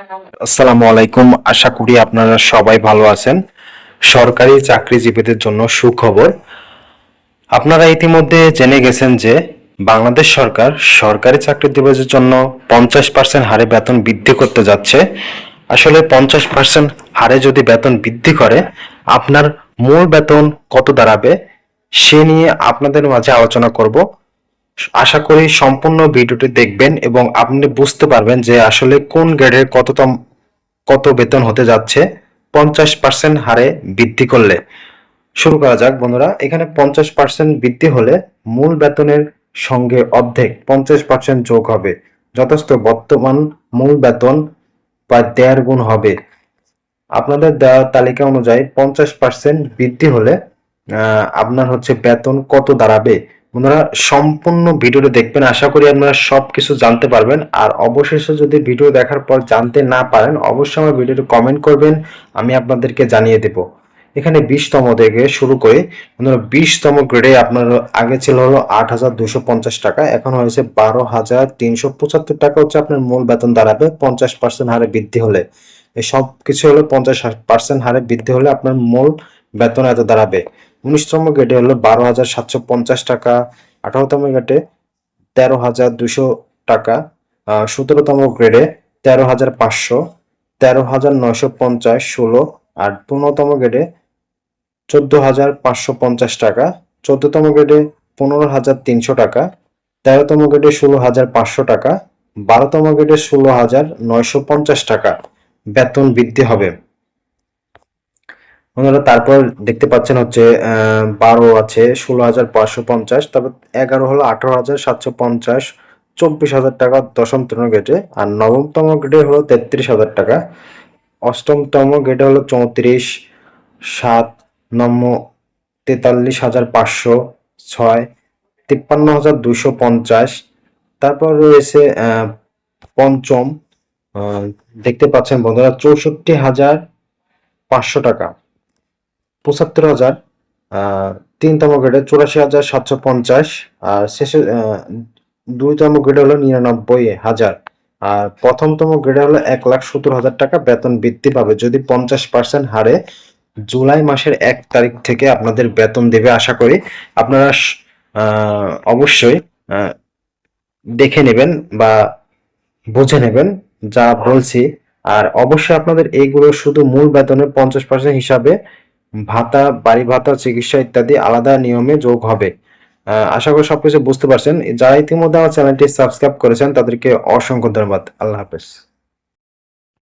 আসসালামু আলাইকুম। আশা করি আপনারা সবাই ভালো আছেন। সরকারি চাকরিজীবীদের জন্য সুখবর। আপনারা ইতিমধ্যে জেনে গেছেন যে বাংলাদেশ সরকার সরকারি চাকরিজীবীদের জন্য 50% হারে বেতন বৃদ্ধি করতে যাচ্ছে। আসলে 50% হারে যদি বেতন বৃদ্ধি করে আপনার মূল বেতন কত দাঁড়াবে সে নিয়ে আপনাদের মাঝে আলোচনা করব। আশা করি সম্পূর্ণ ভিডিওটি দেখবেন এবং আপনি বুঝতে পারবেন যে আসলে কোন গ্রেডের কত বেতন হতে যাচ্ছে 50% হারে বৃদ্ধি করলে। শুরু করা যাক বন্ধুরা। এখানে 50% বৃদ্ধি হলে মূল বেতনের সঙ্গে অর্ধেক 50% যোগ হবে, যথেষ্ট বর্তমান মূল বেতন প্রায় 1.5 গুণ হবে। আপনাদের দেওয়া তালিকা অনুযায়ী 50% বৃদ্ধি হলে আপনার হচ্ছে বেতন কত দাঁড়াবে। বন্ধুরা সম্পূর্ণ ভিডিওটি দেখবেন, আশা করি আপনারা সবকিছু জানতে পারবেন। আর অবশেষে যদি ভিডিও দেখার পর জানতে না পারেন অবশ্যই আমার ভিডিওটি কমেন্ট করবেন, আমি আপনাদেরকে জানিয়ে দেব। এখানে 20তম থেকে শুরু করে বন্ধুরা 20তম গ্রেডে আপনার আগে ছিল হলো 8,250 টাকা, এখন হয়েছে 12,375 টাকা হচ্ছে আপনার মূল বেতন দাঁড়াবে 50% হারে বৃদ্ধি হলে। এই সব কিছু হলো 50% হারে বৃদ্ধি হলে আপনার মূল বেতন এত দাঁড়াবে। 19তম গ্রেডে হলো 12,750 টাকা, 18তম গ্রেডে 13,200 টাকা, 17তম গ্রেডে 13,500, 13,950, 16 আর 15তম গ্রেডে 14,550 টাকা, 14তম গ্রেডে 15,300 টাকা, 13তম গ্রেডে 16,500 টাকা, 12তম গ্রেডে 16,950 টাকা বেতন বৃদ্ধি হবে। বন্ধুরা তারপর দেখতে পাচ্ছেন হচ্ছে 12 আছে 16,550, তারপর 11 হলো 18,750, 24,000 টাকা 10তম গ্রেডে, আর 9তম গ্রেডে হলো 33,000 টাকা, 8তম গ্রেডে হলো 34, 7 নম 43,500, 6 53,250। তারপর রয়েছে পঞ্চম, দেখতে পাচ্ছেন বন্ধুরা 64,500 টাকা, 75,000, 3তম গ্রেডে 84,750, আর শেষে 2তম গ্রেডে হলো 99,000, আর প্রথমতম গ্রেডে হলো 1,70,000 টাকা বেতন বৃদ্ধি পাবে যদি 50% হারে জুলাই মাসের 1 তারিখ থেকে আপনাদের বেতন দেবে। আশা করি আপনারা অবশ্যই দেখে নেবেন বা বুঝে নেবেন যা বলছি। আর অবশ্যই আপনাদের এইগুলো শুধু মূল বেতনের 50% হিসাবে ভাতা, বাড়ি ভাতা, চিকিৎসা ইত্যাদি আলাদা নিয়মে যোগ হবে। আশা করি সবকিছু বুঝতে পারছেন। যারা ইতিমধ্যে আমার চ্যানেলটি সাবস্ক্রাইব করেছেন তাদেরকে অসংখ্য ধন্যবাদ। আল্লাহ হাফেজ।